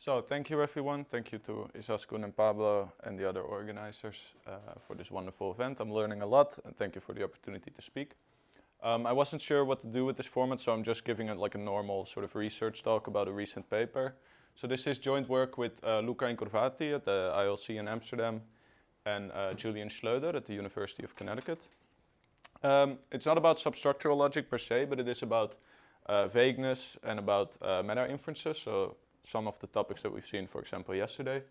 So thank you everyone. Thank you to Isaskun and Pablo and the other organizers for this wonderful event. I'm learning a lot and thank you for the opportunity to speak. I wasn't sure what to do with this format, so I'm just giving it like a normal sort of research talk about a recent paper. So this is joint work with Luca Incurvati at the ILC in Amsterdam and Julian Schlöder at the University of Connecticut. It's not about substructural logic per se, but it is about vagueness and about meta-inferences, so some of the topics that we've seen, for example, yesterday.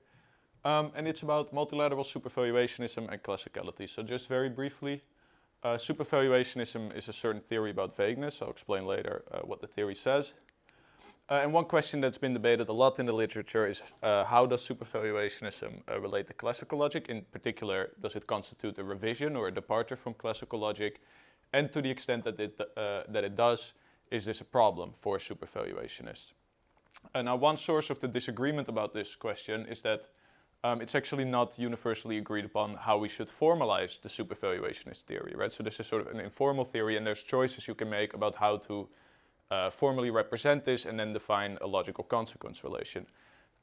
And it's about multilateral supervaluationism and classicality. So just very briefly, supervaluationism is a certain theory about vagueness. I'll explain later what the theory says. And one question that's been debated a lot in the literature is how does supervaluationism relate to classical logic? In particular, does it constitute a revision or a departure from classical logic? And to the extent that it does, is this a problem for supervaluationists? Now, one source of the disagreement about this question is that it's actually not universally agreed upon how we should formalize the supervaluationist theory, right? So this is sort of an informal theory, and there's choices you can make about how to formally represent this and then define a logical consequence relation.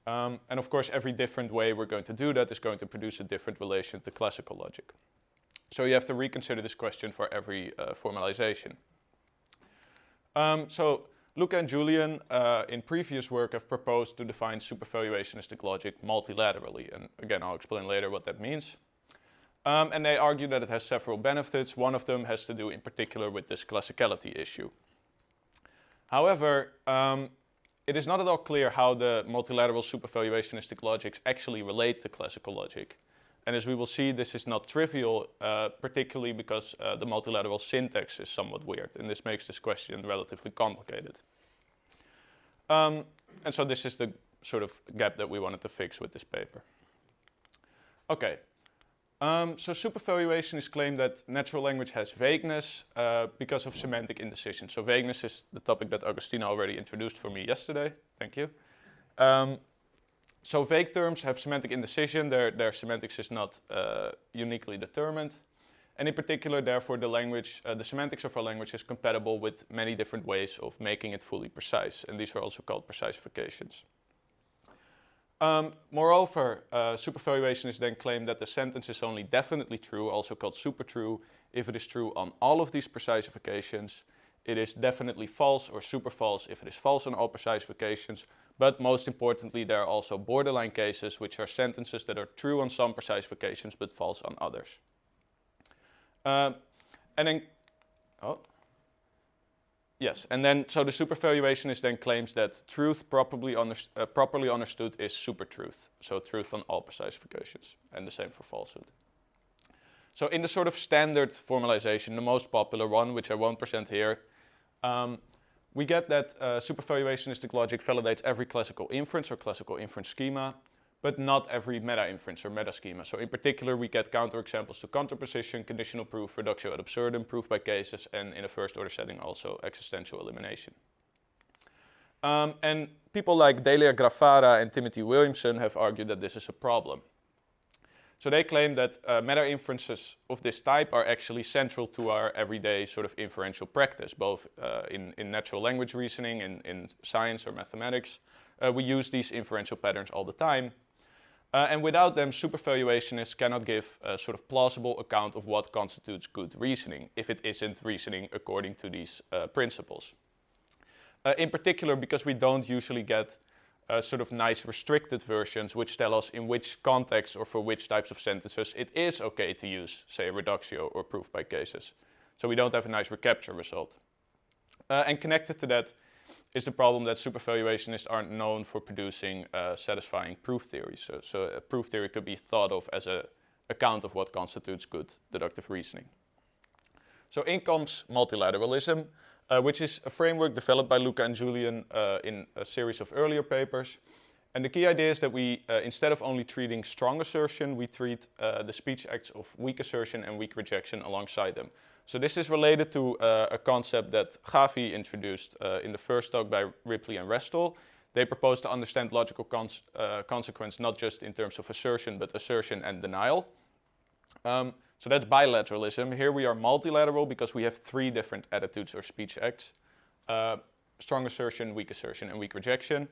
And of course, every different way we're going to do that is going to produce a different relation to classical logic. So you have to reconsider this question for every formalization. So Luca and Julian in previous work have proposed to define supervaluationistic logic multilaterally. And again, I'll explain later what that means. And they argue that it has several benefits. One of them has to do in particular with this classicality issue. However, it is not at all clear how the multilateral supervaluationistic logics actually relate to classical logic. And as we will see, this is not trivial, particularly because the multilateral syntax is somewhat weird, and this makes this question relatively complicated. And so this is the sort of gap that we wanted to fix with this paper. Okay, so supervaluationists claim that natural language has vagueness because of semantic indecision. So vagueness is the topic that Agustina already introduced for me yesterday. Thank you. So vague terms have semantic indecision. Their semantics is not uniquely determined. And in particular, therefore, the semantics of our language is compatible with many different ways of making it fully precise. And these are also called precisifications. Moreover, supervaluationists then claim that the sentence is only definitely true, also called supertrue, if it is true on all of these precisifications. It is definitely false or super false if it is false on all precisifications. But most importantly, there are also borderline cases, which are sentences that are true on some precisifications but false on others. So the supervaluationist then claims that truth properly understood is supertruth, so truth on all precisifications, and the same for falsehood. So in the sort of standard formalization, the most popular one, which I won't present here, we get that supervaluationistic logic validates every classical inference or classical inference schema, but not every meta-inference or meta-schema. So in particular, we get counterexamples to contraposition, conditional proof, reductio ad absurdum, proof by cases, and in a first-order setting also existential elimination. And people like Delia Grafara and Timothy Williamson have argued that this is a problem. So they claim that meta-inferences of this type are actually central to our everyday sort of inferential practice, both in natural language reasoning, in science or mathematics. We use these inferential patterns all the time. And without them, supervaluationists cannot give a sort of plausible account of what constitutes good reasoning, if it isn't reasoning according to these principles. In particular, because we don't usually get sort of nice restricted versions which tell us in which context or for which types of sentences it is okay to use, say, reductio or proof by cases. So we don't have a nice recapture result. And connected to that is the problem that supervaluationists aren't known for producing satisfying proof theories. So a proof theory could be thought of as an account of what constitutes good deductive reasoning. So in comes multilateralism, which is a framework developed by Luca and Julian in a series of earlier papers. And the key idea is that we, instead of only treating strong assertion, we treat the speech acts of weak assertion and weak rejection alongside them. So this is related to a concept that Gavi introduced in the first talk by Ripley and Restel. They propose to understand logical consequence not just in terms of assertion, but assertion and denial. So that's bilateralism. Here we are multilateral because we have three different attitudes or speech acts. Strong assertion, weak assertion, and weak rejection.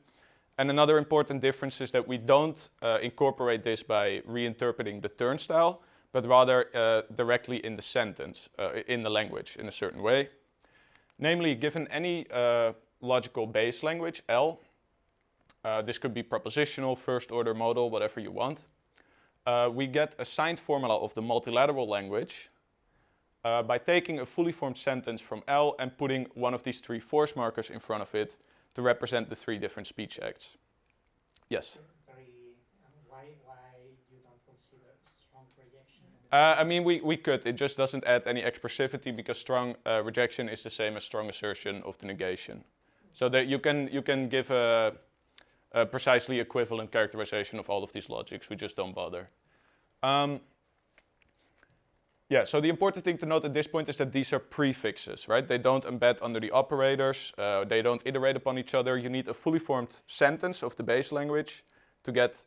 And another important difference is that we don't incorporate this by reinterpreting the turnstile, but rather directly in the sentence, in the language, in a certain way. Namely, given any logical base language, L, this could be propositional, first order, modal, whatever you want, we get a signed formula of the multilateral language by taking a fully formed sentence from L and putting one of these 3 force markers in front of it to represent the 3 different speech acts. Yes? Why you don't consider strong rejection? I mean, we could. It just doesn't add any expressivity because strong rejection is the same as strong assertion of the negation. So that you can give a precisely equivalent characterization of all of these logics. We just don't bother. Yeah, so the important thing to note at this point is that these are prefixes, right? They don't embed under the operators. They don't iterate upon each other. You need a fully formed sentence of the base language to get,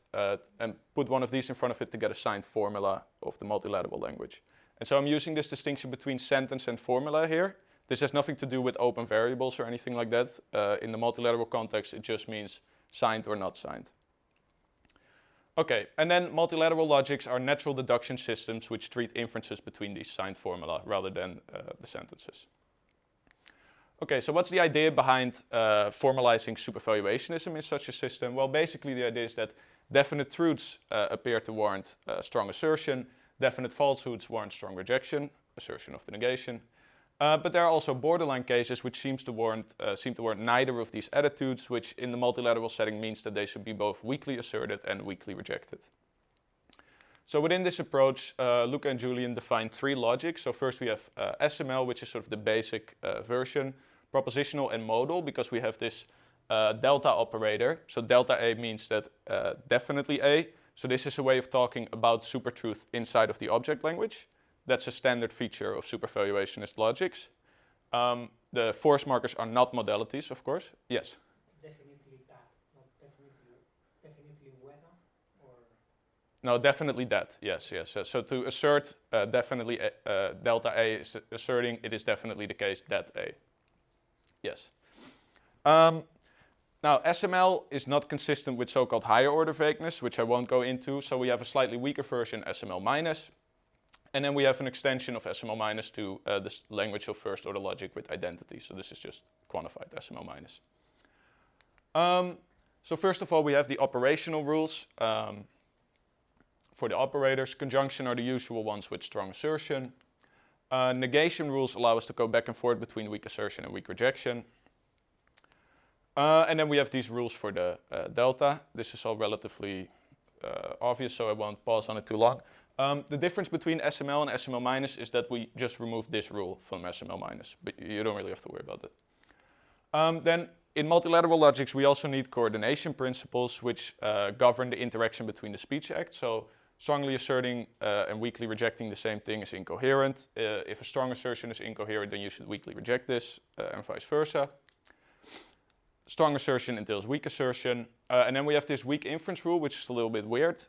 and put one of these in front of it to get a signed formula of the multilateral language. And so I'm using this distinction between sentence and formula here. This has nothing to do with open variables or anything like that. In the multilateral context, it just means signed or not signed. Okay, and then multilateral logics are natural deduction systems which treat inferences between these signed formula rather than the sentences. Okay, so what's the idea behind formalizing supervaluationism in such a system? Well, basically the idea is that definite truths appear to warrant strong assertion, definite falsehoods warrant strong rejection, assertion of the negation. But there are also borderline cases which seem to warrant neither of these attitudes, which in the multilateral setting means that they should be both weakly asserted and weakly rejected. So within this approach, Luca and Julian define 3 logics. So first we have SML, which is sort of the basic version, propositional and modal, because we have this delta operator. So delta A means that definitely A. So this is a way of talking about supertruth inside of the object language. That's a standard feature of supervaluationist logics. The force markers are not modalities, of course. Yes? Definitely that, not definitely whether, or? No, definitely that, yes. So to assert definitely delta A is asserting it is definitely the case that A. Yes. Now, SML is not consistent with so-called higher order vagueness, which I won't go into. So we have a slightly weaker version, SML minus. And then we have an extension of SML minus to this language of first order logic with identity. So this is just quantified SML minus. So first of all, we have the operational rules. For the operators, conjunction are the usual ones with strong assertion. Negation rules allow us to go back and forth between weak assertion and weak rejection. And then we have these rules for the delta. This is all relatively obvious, so I won't pause on it too long. The difference between SML and SML minus is that we just remove this rule from SML minus, but you don't really have to worry about that. Then in multilateral logics, we also need coordination principles which govern the interaction between the speech acts. So strongly asserting and weakly rejecting the same thing is incoherent. If a strong assertion is incoherent, then you should weakly reject this, and vice versa. Strong assertion entails weak assertion. And then we have this weak inference rule, which is a little bit weird.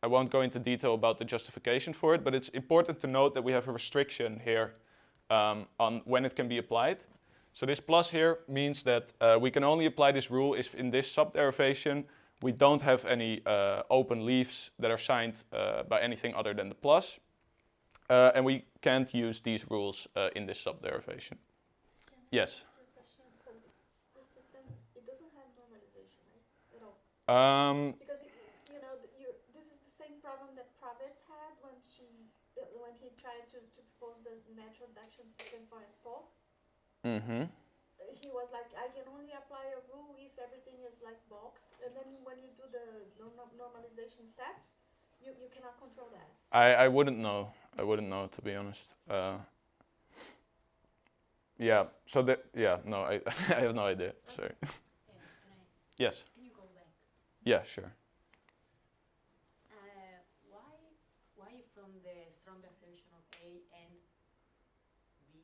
I won't go into detail about the justification for it, but it's important to note that we have a restriction here on when it can be applied. So this plus here means that we can only apply this rule if in this subderivation we don't have any open leaves that are signed by anything other than the plus. And we can't use these rules in this subderivation. Yes? So this system, it doesn't have normalization, right? At all. Because this is the same problem that Pravets had when he tried to propose the natural deduction system for S4. Mm-hmm. He was like, I can only apply a rule if everything is like boxed, and then when you do the normalization steps, you cannot control that. So I wouldn't know. I wouldn't know, to be honest. Yeah. So no, I I have no idea. Okay. Sorry. Yes. Can you go back? Yeah, sure. Why from the strong assertion of A and B?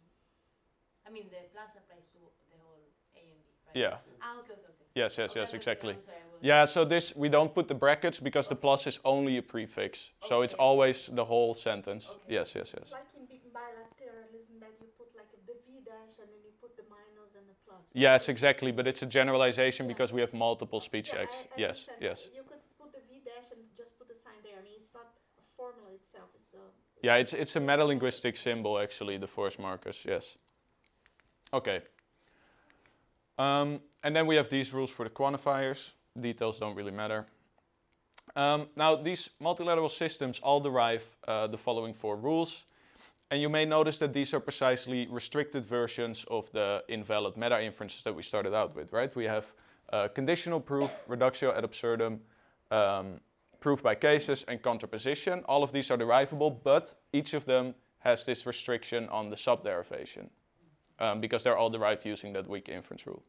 I mean, the plus applies to the whole A and B, right? Yeah. Okay. Yes, Okay, exactly. I'm sorry, Yeah, so this, we don't put the brackets because the plus is only a prefix. So it's Okay. always the whole sentence. Okay. Yes. like in bilateralism that you put like the V dash and then you put the minus and the plus. Yes, exactly, but it's a generalization because we have multiple speech Yeah, acts. I Yes, understand yes. that. You could put the V dash and just put the sign there. I mean, it's not a formula itself. It's a Yeah, it's a metalinguistic symbol actually, the force markers, yes. Okay. And then we have these rules for the quantifiers. Details don't really matter. Now, these multilateral systems all derive the following 4 rules. And you may notice that these are precisely restricted versions of the invalid meta-inferences that we started out with, right? We have conditional proof, reductio ad absurdum, proof by cases, and contraposition. All of these are derivable, but each of them has this restriction on the subderivation because they're all derived using that weak inference rule.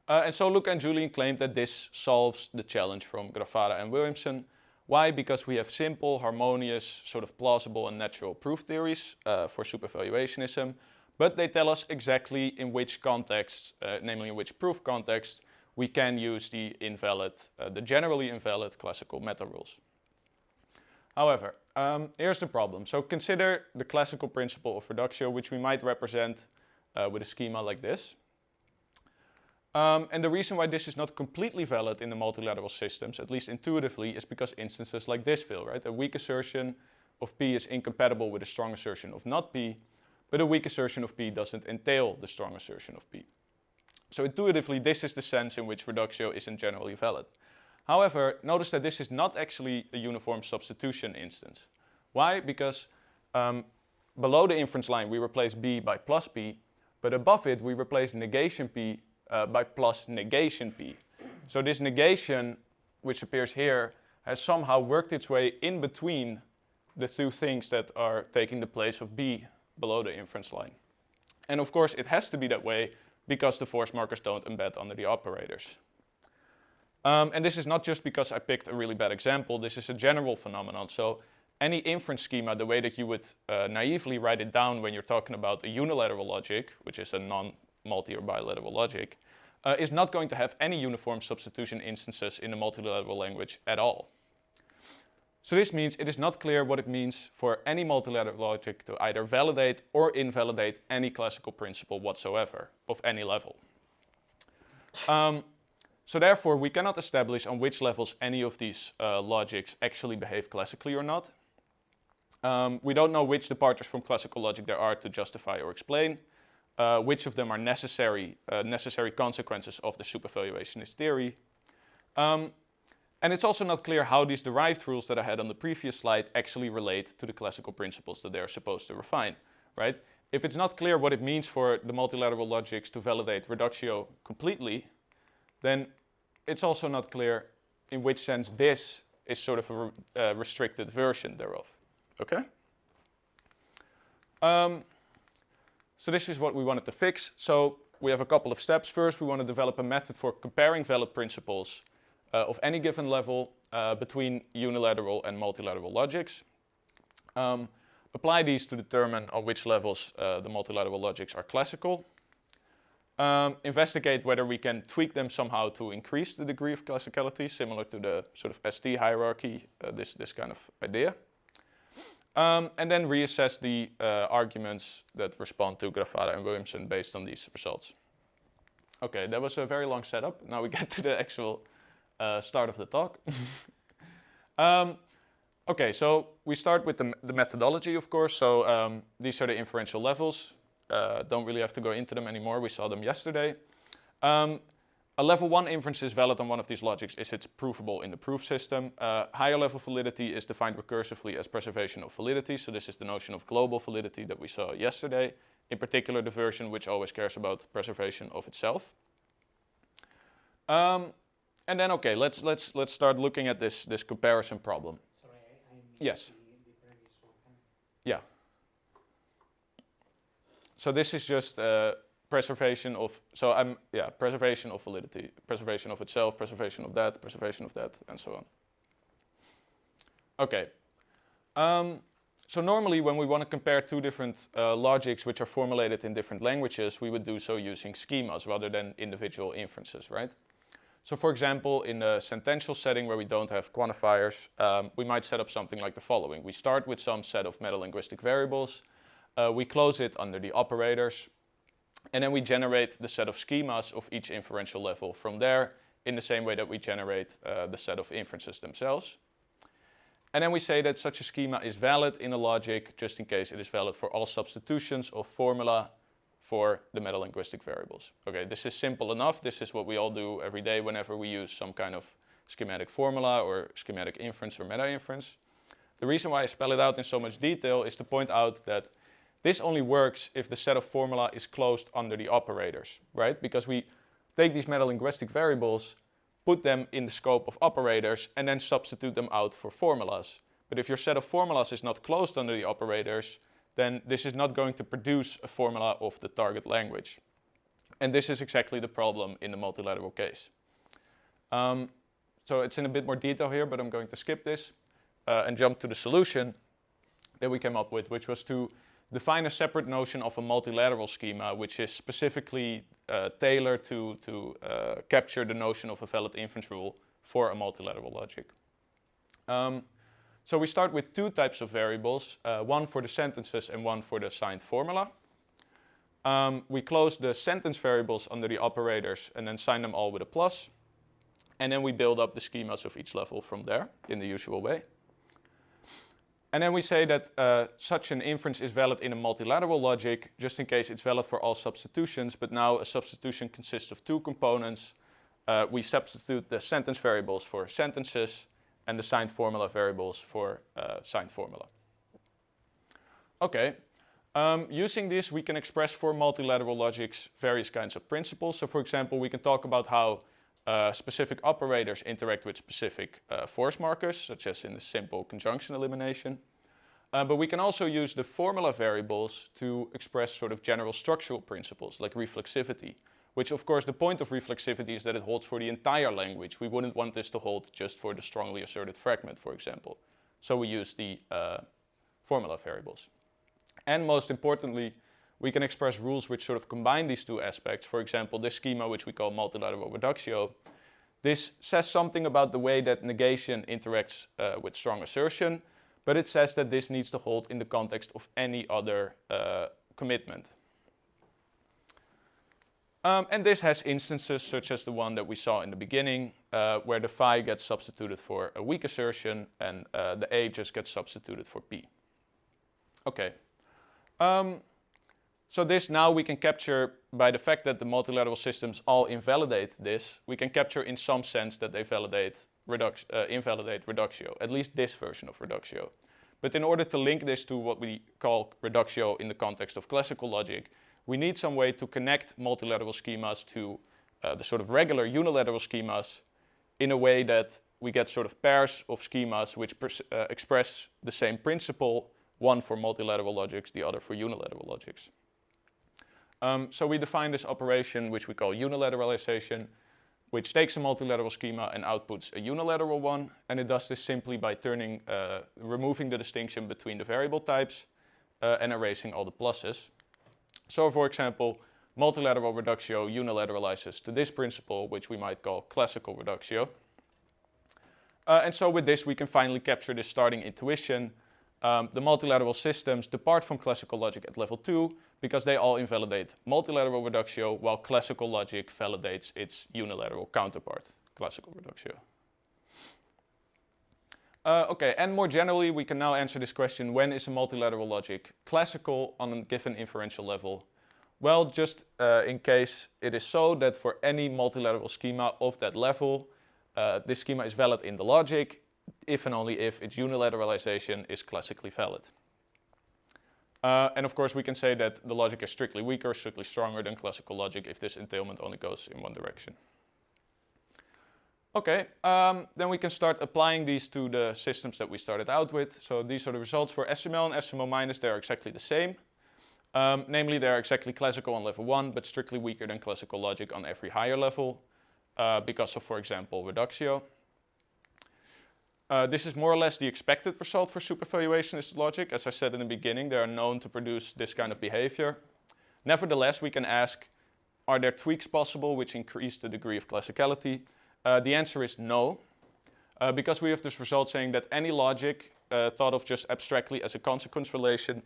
And so Luca and Julian claimed that this solves the challenge from Grafara and Williamson. Why? Because we have simple, harmonious, sort of plausible and natural proof theories for supervaluationism, but they tell us exactly in which context, namely in which proof context, we can use the invalid, the generally invalid classical meta rules. However, here's the problem. So consider the classical principle of reductio, which we might represent with a schema like this. And the reason why this is not completely valid in the multilateral systems, at least intuitively, is because instances like this fail, right? A weak assertion of P is incompatible with a strong assertion of not P, but a weak assertion of P doesn't entail the strong assertion of P. So intuitively, this is the sense in which reductio isn't generally valid. However, notice that this is not actually a uniform substitution instance. Why? Because below the inference line, we replace B by plus P, but above it, we replace negation P by plus negation P. So this negation, which appears here, has somehow worked its way in between the 2 things that are taking the place of B below the inference line. And of course, it has to be that way because the force markers don't embed under the operators. And this is not just because I picked a really bad example, this is a general phenomenon. So any inference schema, the way that you would naively write it down when you're talking about a unilateral logic, which is a non-multi or bilateral logic, is not going to have any uniform substitution instances in the multilateral language at all. So this means it is not clear what it means for any multilateral logic to either validate or invalidate any classical principle whatsoever of any level. So therefore, we cannot establish on which levels any of these logics actually behave classically or not. We don't know which departures from classical logic there are to justify or explain. Which of them are necessary consequences of the supervaluationist theory. And it's also not clear how these derived rules that I had on the previous slide actually relate to the classical principles that they're supposed to refine, right? If it's not clear what it means for the multilateral logics to validate reductio completely, then it's also not clear in which sense this is sort of a restricted version thereof, okay? So this is what we wanted to fix. So we have a couple of steps. First, we want to develop a method for comparing valid principles of any given level between unilateral and multilateral logics. Apply these to determine on which levels the multilateral logics are classical. Investigate whether we can tweak them somehow to increase the degree of classicality, similar to the sort of ST hierarchy, this kind of idea. And then reassess the arguments that respond to Grafara and Williamson based on these results. Okay, that was a very long setup. Now we get to the actual start of the talk. Okay, so we start with the methodology, of course. So these are the inferential levels. Don't really have to go into them anymore. We saw them yesterday. A level 1 inference is valid on one of these logics if it's provable in the proof system. Higher level validity is defined recursively as preservation of validity. So this is the notion of global validity that we saw yesterday. In particular, the version which always cares about preservation of itself. And then, okay, let's start looking at this comparison problem. Sorry, I missed Yes. the previous one. Yeah. So this is just preservation of, preservation of validity, preservation of itself, preservation of that, and so on. Okay. So normally when we want to compare 2 different logics which are formulated in different languages, we would do so using schemas rather than individual inferences, right? So for example, in a sentential setting where we don't have quantifiers, we might set up something like the following. We start with some set of metalinguistic variables. We close it under the operators. And then we generate the set of schemas of each inferential level from there in the same way that we generate the set of inferences themselves. And then we say that such a schema is valid in a logic just in case it is valid for all substitutions of formula for the metalinguistic variables. Okay, this is simple enough. This is what we all do every day whenever we use some kind of schematic formula or schematic inference or meta-inference. The reason why I spell it out in so much detail is to point out that this only works if the set of formula is closed under the operators, right? Because we take these metalinguistic variables, put them in the scope of operators, and then substitute them out for formulas. But if your set of formulas is not closed under the operators, then this is not going to produce a formula of the target language. And this is exactly the problem in the multilateral case. So it's in a bit more detail here, but I'm going to skip this and jump to the solution that we came up with, which was to define a separate notion of a multilateral schema, which is specifically tailored to capture the notion of a valid inference rule for a multilateral logic. So we start with two types of variables, one for the sentences and one for the assigned formula. We close the sentence variables under the operators and then sign them all with a plus. And then we build up the schemas of each level from there in the usual way. And then we say that such an inference is valid in a multilateral logic, just in case it's valid for all substitutions, but now a substitution consists of two components. We substitute the sentence variables for sentences and the signed formula variables for signed formula. Okay, using this we can express for multilateral logics various kinds of principles. So for example, we can talk about how specific operators interact with specific force markers, such as in the simple conjunction elimination. But we can also use the formula variables to express sort of general structural principles, like reflexivity, which of course the point of reflexivity is that it holds for the entire language. We wouldn't want this to hold just for the strongly asserted fragment, for example. So we use the formula variables. And most importantly, we can express rules which sort of combine these two aspects. For example, this schema, which we call multilateral reductio, this says something about the way that negation interacts with strong assertion, but it says that this needs to hold in the context of any other commitment. And this has instances such as the one that we saw in the beginning, where the phi gets substituted for a weak assertion and the A just gets substituted for P. Okay. So this now we can capture by the fact that the multilateral systems all invalidate this, we can capture in some sense that they invalidate reductio, at least this version of reductio. But in order to link this to what we call reductio in the context of classical logic, we need some way to connect multilateral schemas to the sort of regular unilateral schemas in a way that we get sort of pairs of schemas which express the same principle, one for multilateral logics, the other for unilateral logics. So we define this operation, which we call unilateralization, which takes a multilateral schema and outputs a unilateral one, and it does this simply by removing the distinction between the variable types and erasing all the pluses. So for example, multilateral reductio unilateralizes to this principle, which we might call classical reductio. And so with this we can finally capture this starting intuition. The multilateral systems depart from classical logic at level 2 because they all invalidate multilateral reductio, while classical logic validates its unilateral counterpart, classical reductio. Okay, and more generally, we can now answer this question: when is a multilateral logic classical on a given inferential level? Well, just in case it is so that for any multilateral schema of that level, this schema is valid in the logic, if and only if its unilateralization is classically valid. And of course we can say that the logic is strictly weaker, strictly stronger than classical logic if this entailment only goes in one direction. Okay, then we can start applying these to the systems that we started out with. So these are the results for SML and SML-, they are exactly the same. Namely, they are exactly classical on level 1, but strictly weaker than classical logic on every higher level, because of, for example, reductio. This is more or less the expected result for supervaluationist logic. As I said in the beginning, they are known to produce this kind of behavior. Nevertheless, we can ask, are there tweaks possible which increase the degree of classicality? The answer is no, because we have this result saying that any logic thought of just abstractly as a consequence relation,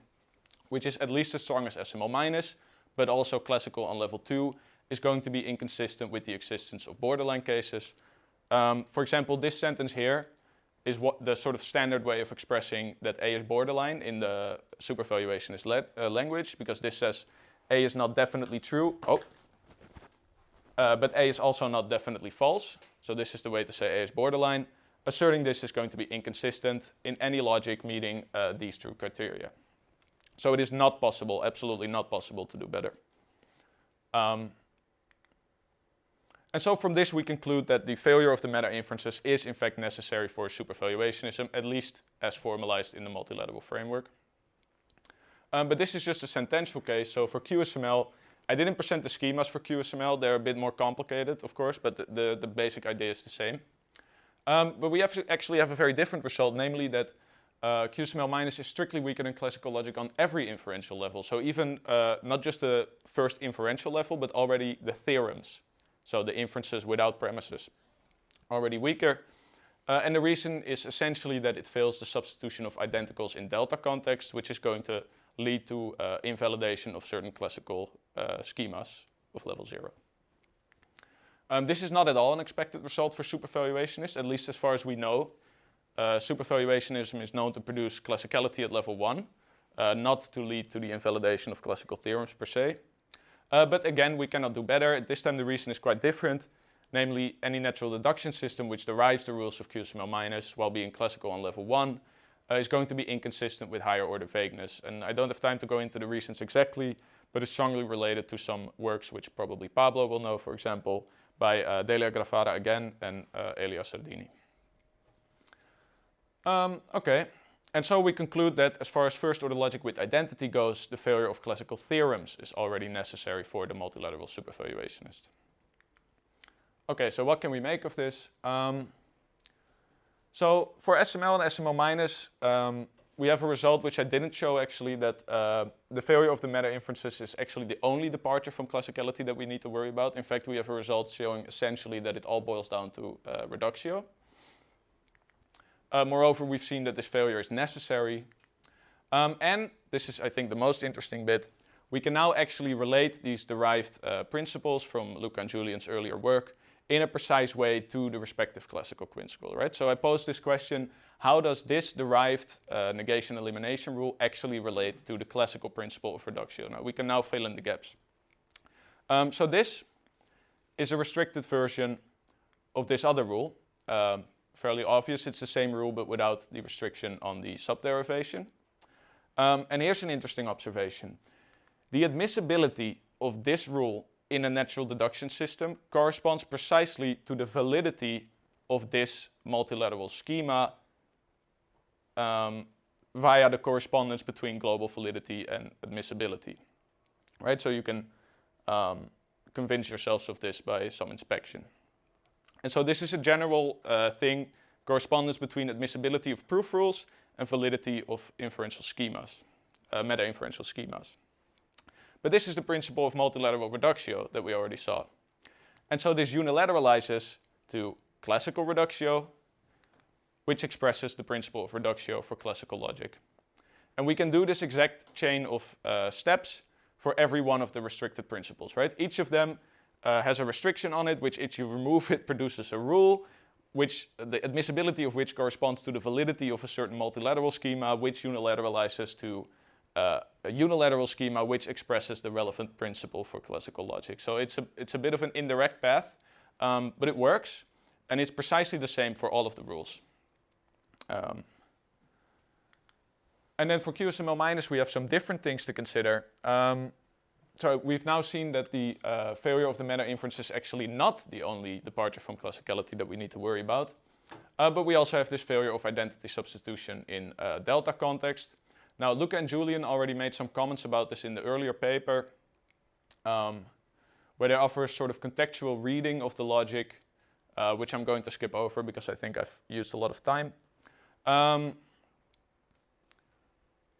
which is at least as strong as SML-, but also classical on level 2, is going to be inconsistent with the existence of borderline cases. For example, this sentence here is what the sort of standard way of expressing that A is borderline in the supervaluationist language, because this says A is not definitely true, but A is also not definitely false. So this is the way to say A is borderline. Asserting this is going to be inconsistent in any logic meeting these two criteria. So it is not possible, absolutely not possible, to do better. And so from this we conclude that the failure of the meta inferences is in fact necessary for supervaluationism, at least as formalized in the multilateral framework. But this is just a sentential case, so for QSML, I didn't present the schemas for QSML, they're a bit more complicated of course, but the basic idea is the same. But we actually have a very different result, namely that QSML minus is strictly weaker than classical logic on every inferential level. So even not just the first inferential level, but already the theorems. So the inferences without premises, already weaker. And the reason is essentially that it fails the substitution of identicals in delta context, which is going to lead to invalidation of certain classical schemas of level 0. This is not at all an expected result for supervaluationists, at least as far as we know. Supervaluationism is known to produce classicality at level 1, not to lead to the invalidation of classical theorems per se. But again, we cannot do better. This time the reason is quite different, namely any natural deduction system which derives the rules of QSML minus while being classical on level 1 is going to be inconsistent with higher order vagueness. And I don't have time to go into the reasons exactly, but it's strongly related to some works which probably Pablo will know, for example, by Delia Gravara again and Elia Sardini. Okay. And so we conclude that as far as first-order logic with identity goes, the failure of classical theorems is already necessary for the multilateral supervaluationist. Okay, so what can we make of this? So for SML and SML minus, we have a result which I didn't show actually, that the failure of the meta inferences is actually the only departure from classicality that we need to worry about. In fact, we have a result showing essentially that it all boils down to reductio. Moreover, we've seen that this failure is necessary. And this is, I think, the most interesting bit. We can now actually relate these derived principles from Luca and Julian's earlier work in a precise way to the respective classical principle, right? So I pose this question: how does this derived negation elimination rule actually relate to the classical principle of reductio? Now we can now fill in the gaps. So this is a restricted version of this other rule. Fairly obvious, it's the same rule but without the restriction on the subderivation. And here's an interesting observation. The admissibility of this rule in a natural deduction system corresponds precisely to the validity of this multilateral schema via the correspondence between global validity and admissibility. Right? So you can convince yourselves of this by some inspection. And so this is a general thing, correspondence between admissibility of proof rules and validity of inferential schemas, meta-inferential schemas. But this is the principle of multilateral reductio that we already saw. And so this unilateralizes to classical reductio, which expresses the principle of reductio for classical logic. And we can do this exact chain of steps for every one of the restricted principles, right? Each of them has a restriction on it, which if you remove it produces a rule, which the admissibility of which corresponds to the validity of a certain multilateral schema, which unilateralizes to a unilateral schema which expresses the relevant principle for classical logic. So it's a bit of an indirect path, but it works, and it's precisely the same for all of the rules. And then for QSML minus, we have some different things to consider. So we've now seen that the failure of the meta inference is actually not the only departure from classicality that we need to worry about. But we also have this failure of identity substitution in delta context. Now, Luca and Julian already made some comments about this in the earlier paper, where they offer a sort of contextual reading of the logic, which I'm going to skip over because I think I've used a lot of time.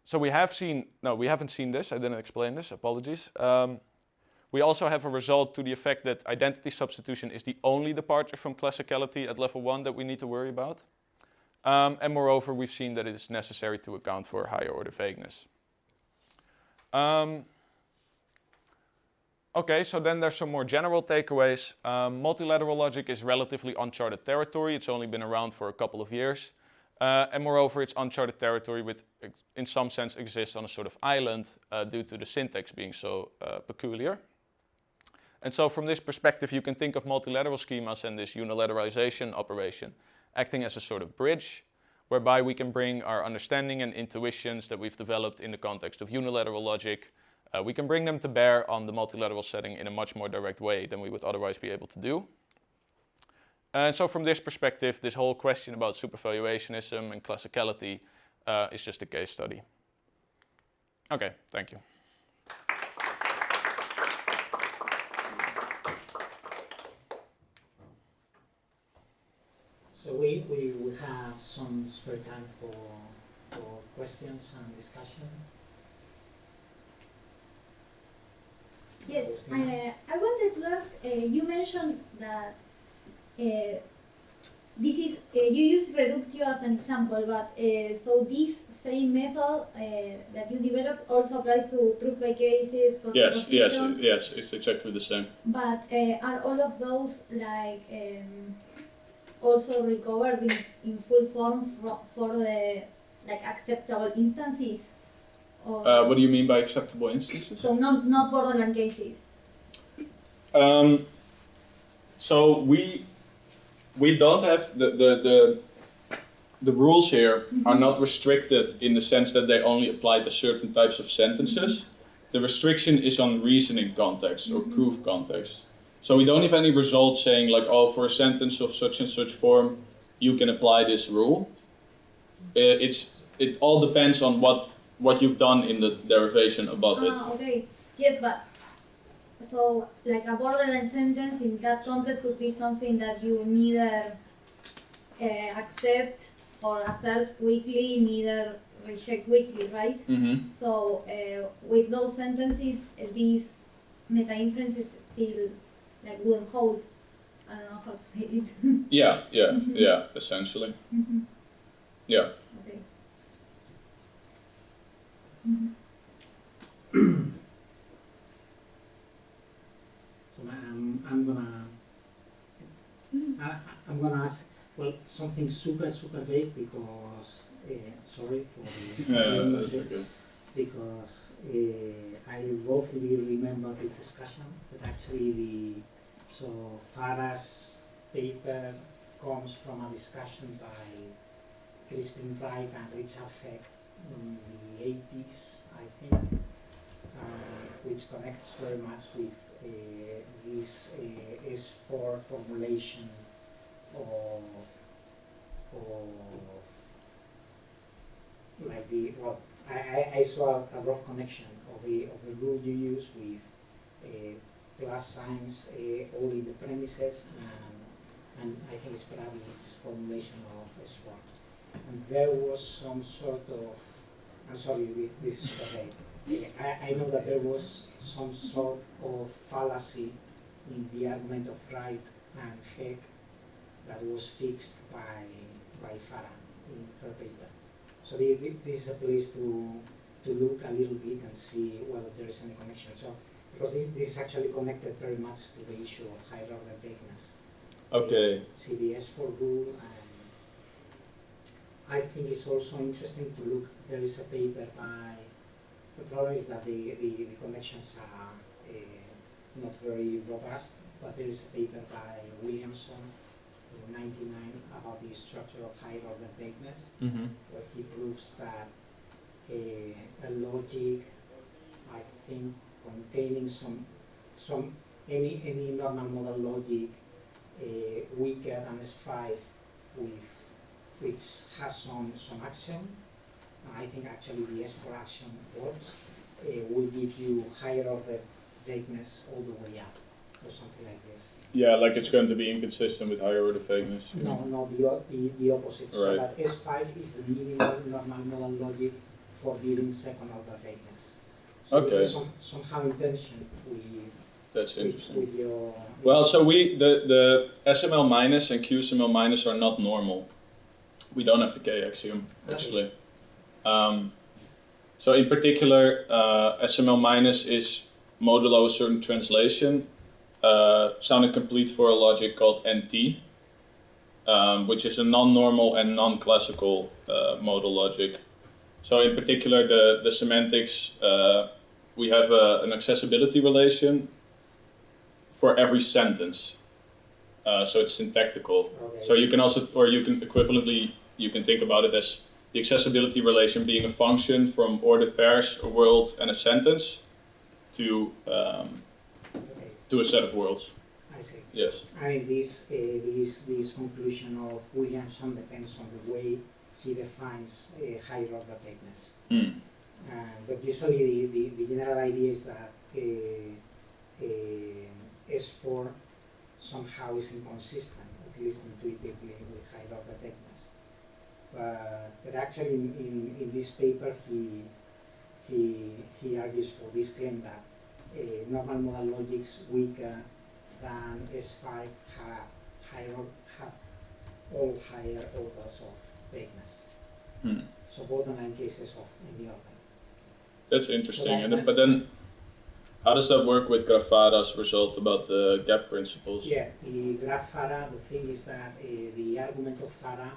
So we haven't seen this, I didn't explain this, apologies. We also have a result to the effect that identity substitution is the only departure from classicality at level 1 that we need to worry about. And moreover, we've seen that it is necessary to account for higher order vagueness. Okay, so then there's some more general takeaways. Multilateral logic is relatively uncharted territory. It's only been around for a couple of years. And moreover, it's uncharted territory which, in some sense, exists on a sort of island due to the syntax being so peculiar. And so from this perspective, you can think of multilateral schemas and this unilateralization operation acting as a sort of bridge, whereby we can bring our understanding and intuitions that we've developed in the context of unilateral logic, we can bring them to bear on the multilateral setting in a much more direct way than we would otherwise be able to do. And so from this perspective, this whole question about supervaluationism and classicality is just a case study. Okay, thank you. So we have some spare time for questions and discussion. Yes, I wanted to ask, you mentioned that this is, you use reductio as an example, but so this same method that you developed also applies to proof by cases, Yes, it's exactly the same. But are all of those like also recovered in full form for the like acceptable instances? Or What do you mean by acceptable instances? so not borderland cases. So we don't have the rules here are not restricted in the sense that they only apply to certain types of sentences. The restriction is on reasoning context or proof context. So we don't have any results saying like, oh, for a sentence of such and such form, you can apply this rule. It all depends on what you've done in the derivation above it. Okay. Yes, but so like a borderline sentence in that context would be something that you neither accept or assert weakly, neither reject weakly, right? Mm-hmm. So with those sentences, these meta inferences still like wouldn't hold. I don't know how to say it. Yeah, essentially. Mm-hmm. Yeah. Okay. Mm-hmm. So I'm gonna ask something super vague because sorry for the That's okay. because I roughly remember this discussion, but actually so Farah's paper comes from a discussion by Crispin Wright and Richard Heck in the 80s, I think, which connects very much with this S4 formulation of like the I saw a rough connection of the rule you use with plus signs all in the premises and I think it's probably its formulation of S4. And there was some sort of, I'm sorry, this is okay. I know that there was some sort of fallacy in the argument of Wright and Heck that was fixed by Farah in her paper. So this is a place to look a little bit and see whether there is any connection. So because this is actually connected very much to the issue of higher order vagueness. Okay. CBS for rule, and I think it's also interesting to look. There is a paper by. The problem is that the connections are not very robust, but there is a paper by Williamson in '99 about the structure of higher order vagueness, where he proves that a logic, I think, containing any normal model logic weaker than S5 which has some action. I think actually the S4 action works, will give you higher order vagueness all the way up, or something like this. Yeah, like it's going to be inconsistent with higher order vagueness. No, the opposite. Right. So that S5 is the minimal normal model logic for dealing second order vagueness. So okay. This is somehow in tension with. That's interesting. With your. Well, so the SML minus and QSML minus are not normal. We don't have the K axiom actually. Okay. So in particular, SML minus is modulo a certain translation sounded complete for a logic called NT, which is a non-normal and non-classical modal logic. So in particular, the semantics, we have an accessibility relation for every sentence. So it's syntactical. Okay. So you can also, or you can equivalently, you can think about it as the accessibility relation being a function from ordered pairs, a world, and a sentence to a set of worlds. I see. Yes. I mean, this conclusion of Williamson depends on the way he defines higher order tightness. Mm. But usually the general idea is that S4 somehow is inconsistent, at least intuitively, with higher order tightness. But actually, in this paper, he argues for this claim that normal modal logics weaker than S5 have all higher orders of vagueness. Hmm. So borderline cases of any order. That's interesting. So But then, how does that work with Grafada's result about the gap principles? Yeah, the graph Farah, the thing is that the argument of Farah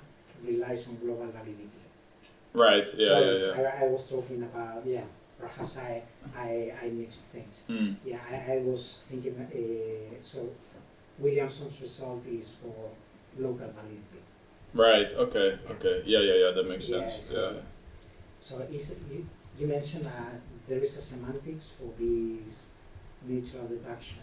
relies on global validity. Right, yeah, So yeah. I was talking about, perhaps I mixed things. Hmm. Yeah, I was thinking, so Williamson's result is for local validity. Right, okay, okay. Yeah, that makes sense. Yeah, Yeah. So you mentioned there is a semantics for this mutual deduction.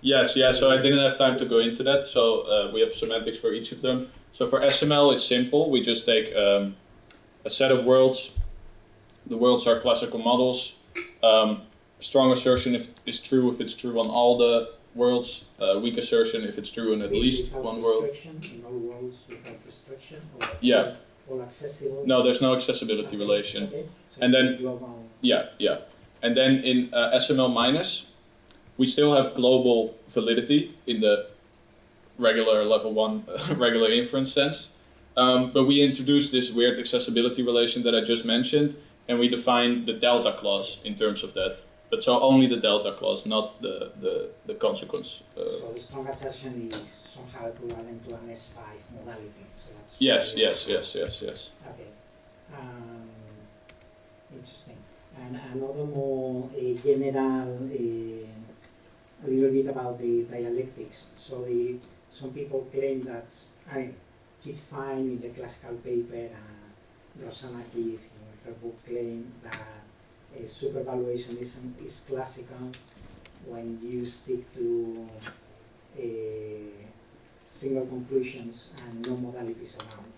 Yes, yeah, so I didn't have time to go into that, so we have semantics for each of them. So for SML, it's simple. We just take a set of worlds. The worlds are classical models. Strong assertion is true if it's true on all the worlds. Weak assertion if it's true in at least Without one world. restriction, in all worlds without restriction, or Yeah. all accessible. No, there's no accessibility relation. Okay. So And it's then- global. Yeah. And then in SML minus, we still have global validity in the regular level 1 regular inference sense. But we introduce this weird accessibility relation that I just mentioned, and we define the delta clause in terms of that. But so only the delta clause, not the consequence. So the strong assertion is somehow equivalent to an S5 modality. So that's Yes. Okay. Interesting. And another more general, a little bit about the dialectics. So some people claim that, Kit Fine in the classical paper and Rosanna Keith in her book claim that supervaluationism is classical when you stick to single conclusions and no modalities around.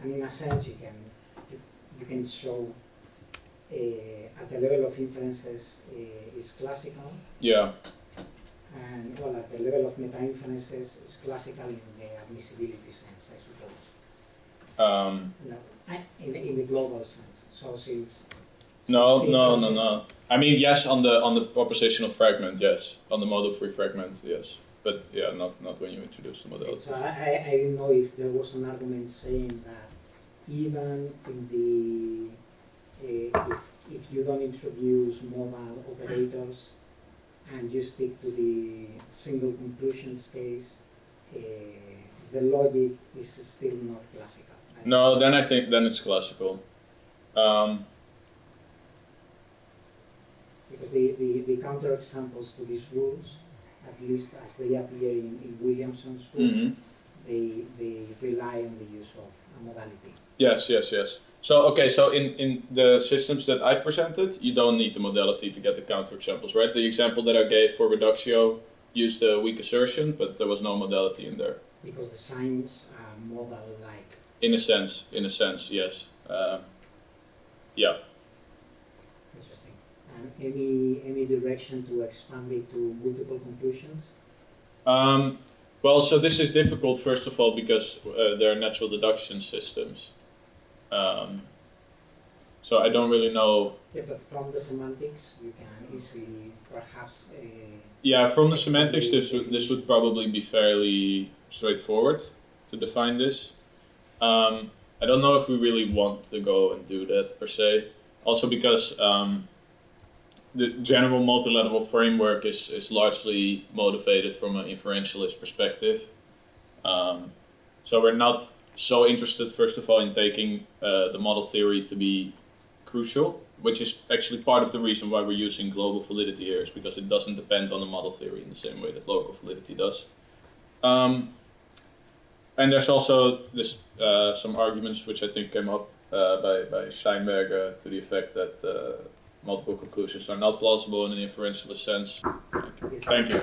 And in a sense, you can show at the level of inferences is classical, Yeah. and well, at the level of meta-inferences is classical in the admissibility sense, I suppose. No, in the global sense. So since No. I mean, yes, on the propositional fragment, yes. On the model-free fragment, yes. But yeah, not when you introduce the modality. So I didn't know if there was an argument saying that even in if you don't introduce modal operators and you stick to the single conclusions case, the logic is still not classical. No, then I think it's classical. Because the counterexamples to these rules, at least as they appear in Williamson's book, Mm-hmm. they rely on the use of a modality. Yes. So in the systems that I've presented, you don't need the modality to get the counterexamples, right? The example that I gave for reductio used a weak assertion, but there was no modality in there. Because the signs are model-like. In a sense, yes. Yeah. Interesting. And any direction to expand it to multiple conclusions? Well, so this is difficult, first of all, because they're natural deduction systems. So I don't really know. Yeah, but from the semantics, you can easily, perhaps. Yeah, from the semantics, this would probably be fairly straightforward to define this. I don't know if we really want to go and do that per se. Also because the general multilateral framework is largely motivated from an inferentialist perspective. So we're not so interested, first of all, in taking the model theory to be crucial, which is actually part of the reason why we're using global validity here, is because it doesn't depend on the model theory in the same way that local validity does. And there's also this some arguments which I think came up by Scheinberger to the effect that multiple conclusions are not plausible in an inferentialist sense. Thank you.